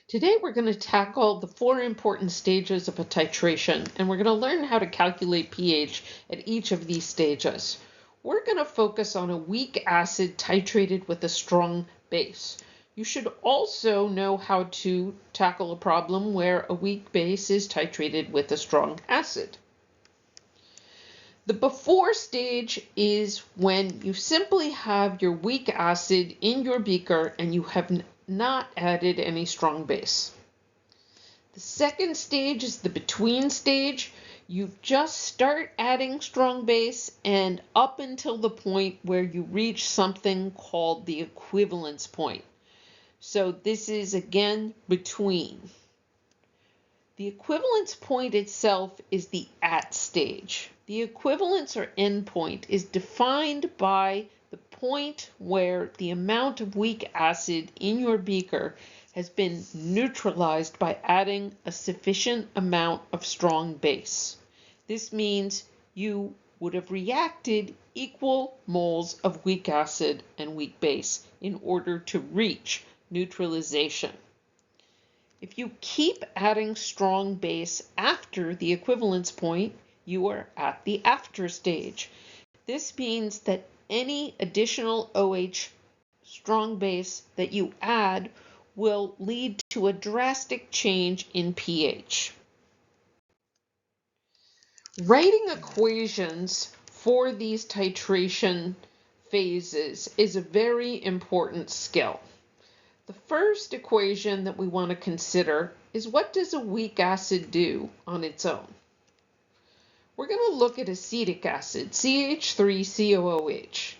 Today we're going to tackle the 4 important stages of a titration, and we're going to learn how to calculate pH at each of these stages. We're going to focus on a weak acid titrated with a strong base. You should also know how to tackle a problem where a weak base is titrated with a strong acid. The before stage is when you simply have your weak acid in your beaker and you have not added any strong base. The second stage is the between stage. You just start adding strong base and up until the point where you reach something called the equivalence point. So this is again between. The equivalence point itself is the at stage. The equivalence or endpoint is defined by the point where the amount of weak acid in your beaker has been neutralized by adding a sufficient amount of strong base. This means you would have reacted equal moles of weak acid and weak base in order to reach neutralization. If you keep adding strong base after the equivalence point, you are at the after stage. This means that any additional OH strong base that you add will lead to a drastic change in pH. Writing equations for these titration phases is a very important skill. The first equation that we want to consider is what does a weak acid do on its own? We're going to look at acetic acid, CH3COOH.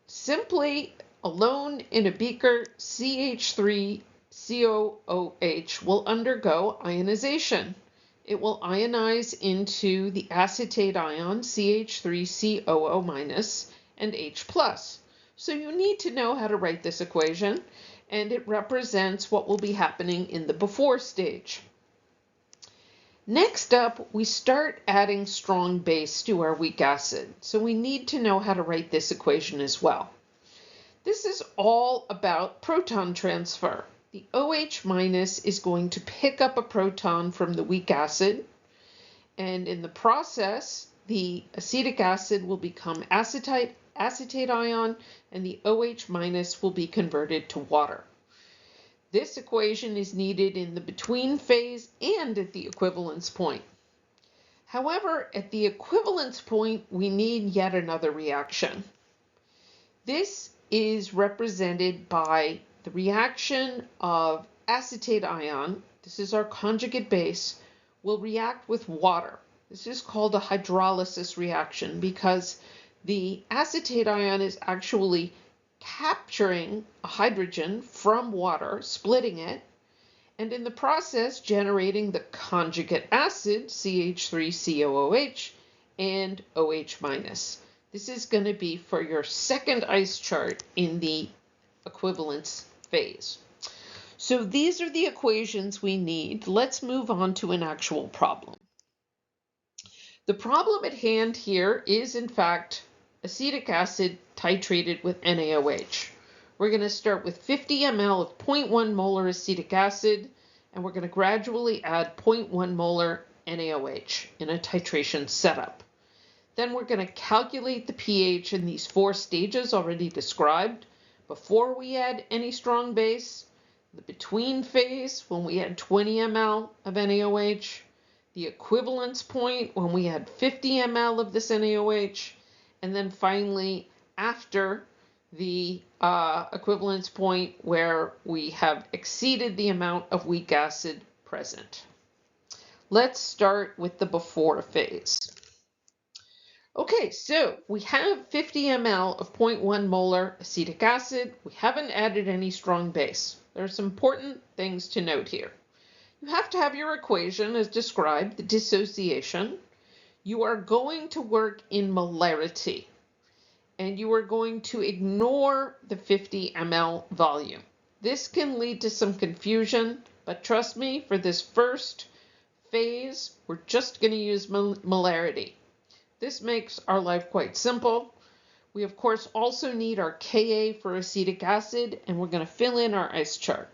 Simply alone in a beaker, CH3COOH will undergo ionization. It will ionize into the acetate ion, CH3COO- and H+. So you need to know how to write this equation, and it represents what will be happening in the before stage. Next up, we start adding strong base to our weak acid, so we need to know how to write this equation as well. This is all about proton transfer. The OH- is going to pick up a proton from the weak acid, and in the process, the acetic acid will become acetate ion, and the OH- will be converted to water. This equation is needed in the between phase and at the equivalence point. However, at the equivalence point, we need yet another reaction. This is represented by the reaction of acetate ion, this is our conjugate base, will react with water. This is called a hydrolysis reaction because the acetate ion is actually capturing a hydrogen from water, splitting it, and in the process generating the conjugate acid, CH3COOH, and OH-. This is going to be for your second ice chart in the equivalence phase. So these are the equations we need. Let's move on to an actual problem. The problem at hand here is, in fact, acetic acid titrated with NaOH. We're going to start with 50 ml of 0.1 molar acetic acid, and we're going to gradually add 0.1 molar NaOH in a titration setup. Then we're going to calculate the pH in these 4 stages already described before we add any strong base, the between phase when we add 20 ml of NaOH, the equivalence point when we add 50 ml of this NaOH, and then finally after the equivalence point where we have exceeded the amount of weak acid present. Let's start with the before phase. Okay, so we have 50 ml of 0.1 molar acetic acid. We haven't added any strong base. There are some important things to note here. You have to have your equation as described, the dissociation. You are going to work in molarity, and you are going to ignore the 50 ml volume. This can lead to some confusion, but trust me, for this first phase, we're just going to use molarity. This makes our life quite simple. We, of course, also need our Ka for acetic acid, and we're going to fill in our ice chart.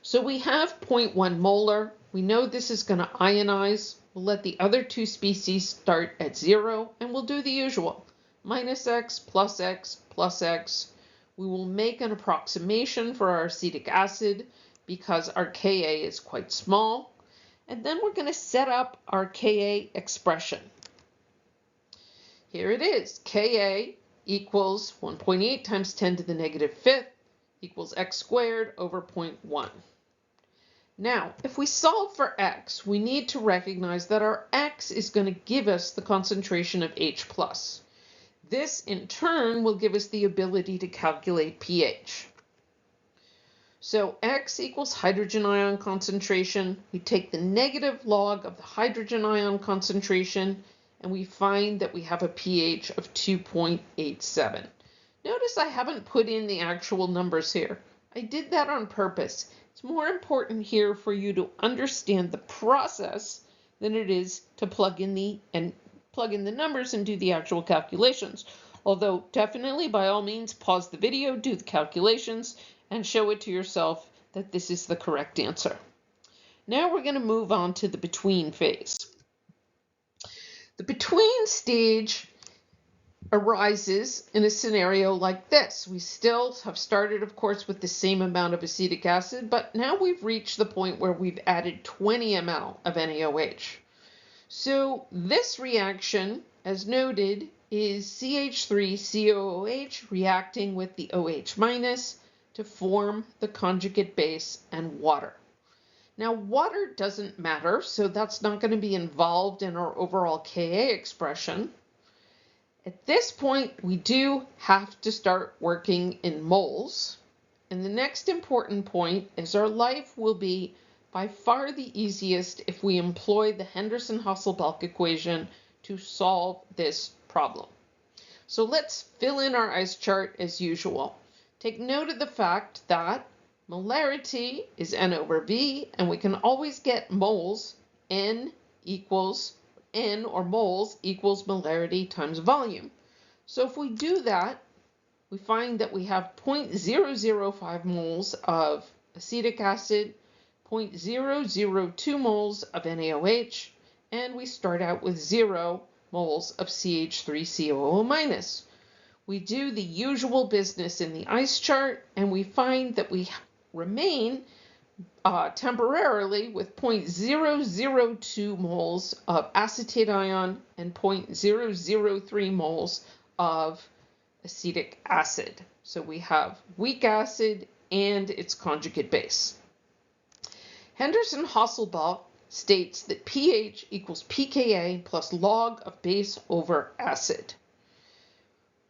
So we have 0.1 molar. We know this is going to ionize. We'll let the other two species start at 0, and we'll do the usual. Minus x, plus x, plus x. We will make an approximation for our acetic acid because our Ka is quite small. And then we're going to set up our Ka expression. Here it is. Ka equals 1.8 times 10 to the negative fifth equals x squared over 0.1. Now, if we solve for x, we need to recognize that our x is going to give us the concentration of H+. This, in turn, will give us the ability to calculate pH. So x equals hydrogen ion concentration. We take the negative log of the hydrogen ion concentration, and we find that we have a pH of 2.87. Notice I haven't put in the actual numbers here. I did that on purpose. It's more important here for you to understand the process than it is to plug in the numbers and do the actual calculations. Although definitely, by all means, pause the video, do the calculations, and show it to yourself that this is the correct answer. Now we're going to move on to the between phase. The between stage arises in a scenario like this. We still have started, of course, with the same amount of acetic acid, but now we've reached the point where we've added 20 ml of NaOH. So this reaction, as noted, is CH3COOH reacting with the OH minus to form the conjugate base and water. Now, water doesn't matter, so that's not going to be involved in our overall Ka expression. At this point, we do have to start working in moles. And the next important point is our life will be by far the easiest if we employ the Henderson-Hasselbalch equation to solve this problem. So let's fill in our ice chart as usual. Take note of the fact that molarity is N over V, and we can always get moles. N or moles equals molarity times volume. So if we do that, we find that we have 0.005 moles of acetic acid, 0.002 moles of NaOH, and we start out with 0 moles of CH3COO-. We do the usual business in the ice chart, and we find that we remain temporarily with 0.002 moles of acetate ion and 0.003 moles of acetic acid. So we have weak acid and its conjugate base. Henderson-Hasselbalch states that pH equals pKa plus log of base over acid.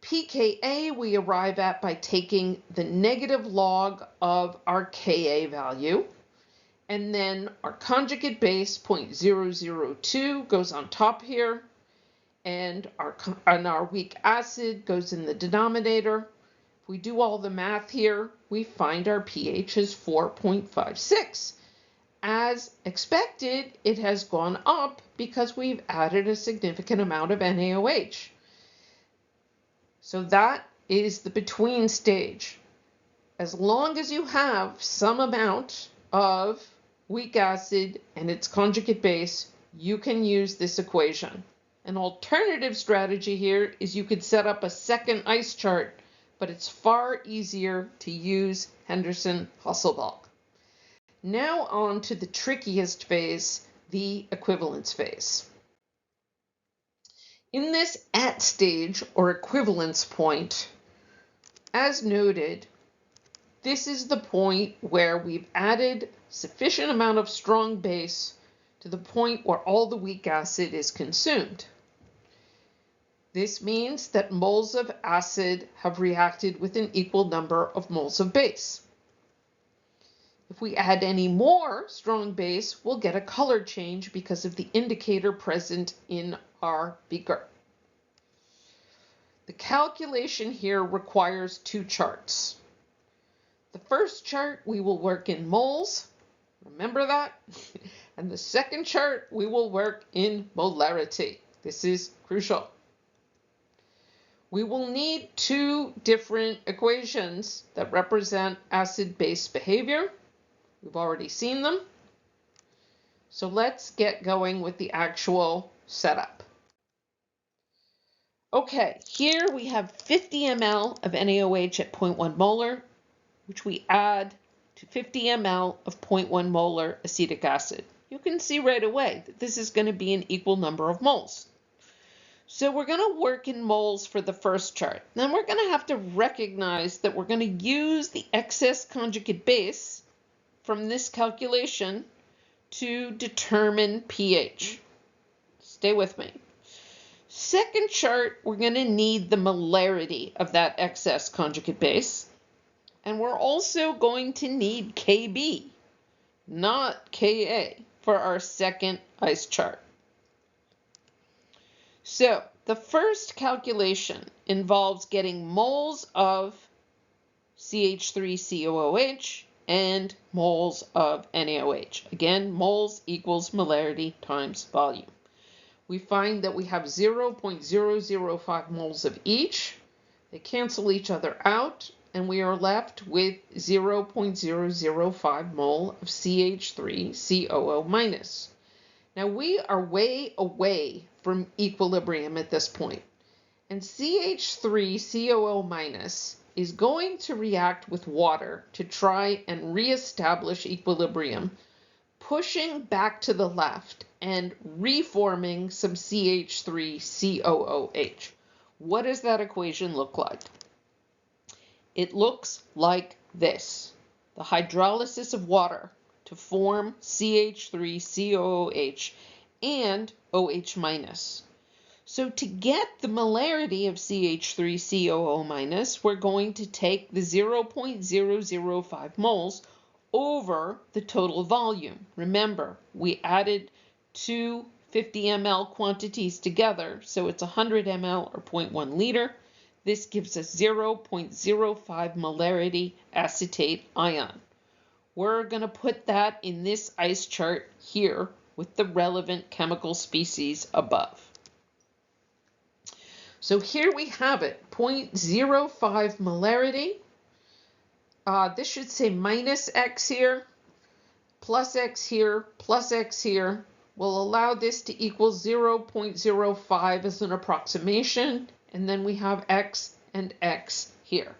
pKa we arrive at by taking the negative log of our Ka value, and then our conjugate base 0.002 goes on top here, and our weak acid goes in the denominator. If we do all the math here, we find our pH is 4.56. As expected, it has gone up because we've added a significant amount of NaOH. So that is the between stage. As long as you have some amount of weak acid and its conjugate base, you can use this equation. An alternative strategy here is you could set up a second ice chart, but it's far easier to use Henderson-Hasselbalch. Now on to the trickiest phase, the equivalence phase. In this at stage or equivalence point, as noted, this is the point where we've added sufficient amount of strong base to the point where all the weak acid is consumed. This means that moles of acid have reacted with an equal number of moles of base. If we add any more strong base, we'll get a color change because of the indicator present in our beaker. The calculation here requires two charts. The first chart we will work in moles, remember that, and the second chart we will work in molarity. This is crucial. We will need two different equations that represent acid-base behavior. We've already seen them. So let's get going with the actual setup. Okay, here we have 50 ml of NaOH at 0.1 molar, which we add to 50 ml of 0.1 molar acetic acid. You can see right away that this is going to be an equal number of moles. So we're going to work in moles for the first chart. Then we're going to have to recognize that we're going to use the excess conjugate base from this calculation to determine pH. Stay with me. Second chart, we're going to need the molarity of that excess conjugate base. And we're also going to need Kb, not Ka, for our second ice chart. So the first calculation involves getting moles of CH3COOH and moles of NaOH. Again, moles equals molarity times volume. We find that we have 0.005 moles of each. They cancel each other out, and we are left with 0.005 mole of CH3COO-. Now we are way away from equilibrium at this point, and CH3COO- is going to react with water to try and reestablish equilibrium, pushing back to the left and reforming some CH3COOH. What does that equation look like? It looks like this: the hydrolysis of water to form CH3COOH and OH-. So to get the molarity of CH3COO-, we're going to take the 0.005 moles over the total volume. Remember, we added two 50 ml quantities together, so it's 100 ml or 0.1 liter. This gives us 0.05 molarity acetate ion. We're going to put that in this ice chart here with the relevant chemical species above. So here we have it, 0.05 molarity. This should say minus X here, plus X here, plus X here. We'll allow this to equal 0.05 as an approximation, and then we have X and X here.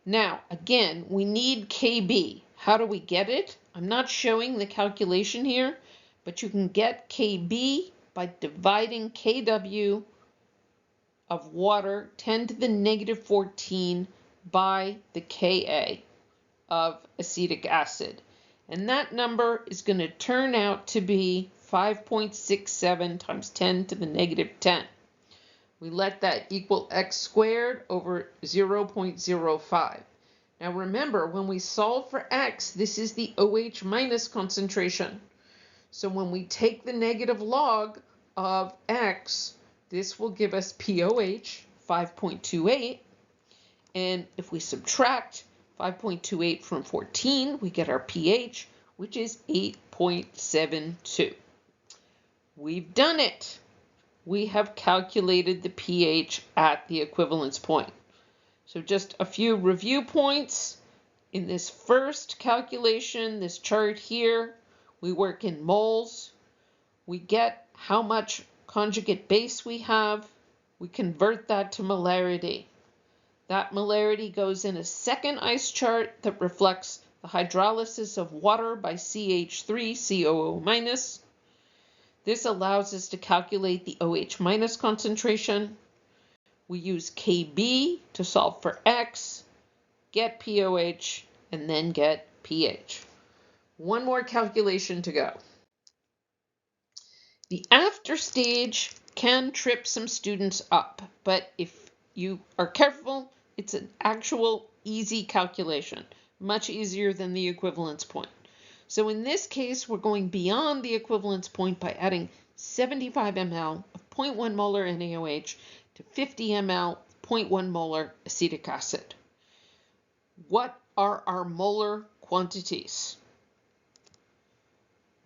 Now, again, we need Kb. How do we get it? I'm not showing the calculation here, but you can get Kb by dividing Kw of water 10 to the negative 14 by the Ka of acetic acid. And that number is going to turn out to be 5.67 times 10 to the negative 10. We let that equal x squared over 0.05. Now remember, when we solve for x, this is the OH- concentration. So when we take the negative log of x, this will give us POH, 5.28. And if we subtract 5.28 from 14, we get our pH, which is 8.72. We've done it. We have calculated the pH at the equivalence point. So just a few review points. In this first calculation, this chart here, we work in moles. We get how much conjugate base we have. We convert that to molarity. That molarity goes in a second ice chart that reflects the hydrolysis of water by CH3COO-. This allows us to calculate the OH- concentration. We use Kb to solve for X, get POH, and then get pH. One more calculation to go. The after stage can trip some students up, but if you are careful, it's an actual easy calculation, much easier than the equivalence point. So in this case, we're going beyond the equivalence point by adding 75 ml of 0.1 molar NaOH to 50 ml 0.1 molar acetic acid. What are our molar quantities?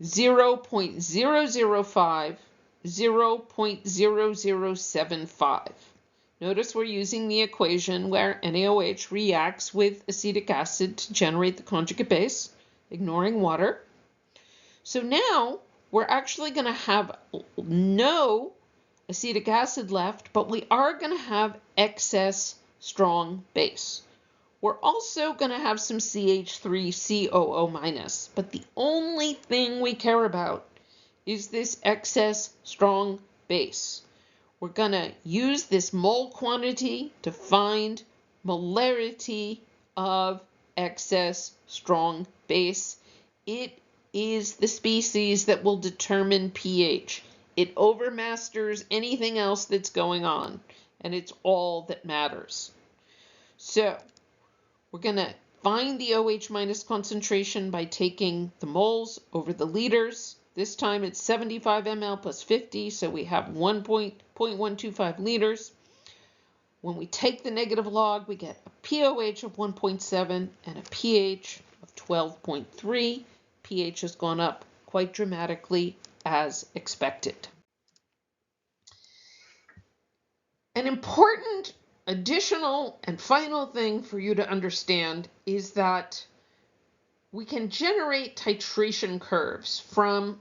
0.005, 0.0075. Notice we're using the equation where NaOH reacts with acetic acid to generate the conjugate base, ignoring water. So now we're actually going to have no acetic acid left, but we are going to have excess strong base. We're also going to have some CH3COO-, but the only thing we care about is this excess strong base. We're going to use this mole quantity to find molarity of excess strong base. It is the species that will determine pH. It overmasters anything else that's going on, and it's all that matters. So we're going to find the OH- concentration by taking the moles over the liters. This time it's 75 ml plus 50, so we have 1.125 liters. When we take the negative log, we get a pOH of 1.7 and a pH of 12.3. pH has gone up quite dramatically as expected. An important additional and final thing for you to understand is that we can generate titration curves from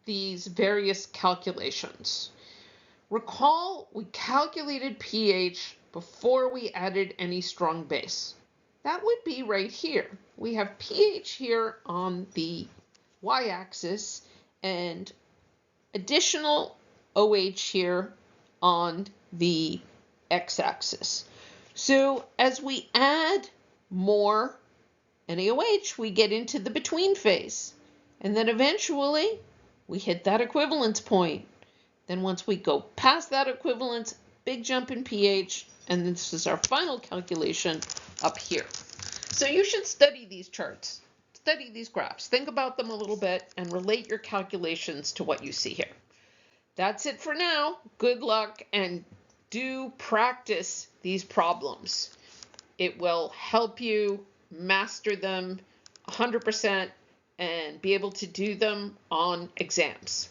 these various calculations. Recall we calculated pH before we added any strong base. That would be right here. We have pH here on the y-axis and additional OH here on the x-axis. So as we add more NaOH, we get into the between phase. And then eventually we hit that equivalence point. Then once we go past that equivalence, big jump in pH, and this is our final calculation up here. So you should study these charts, study these graphs, think about them a little bit, and relate your calculations to what you see here. That's it for now. Good luck, and do practice these problems. It will help you master them 100% and be able to do them on exams.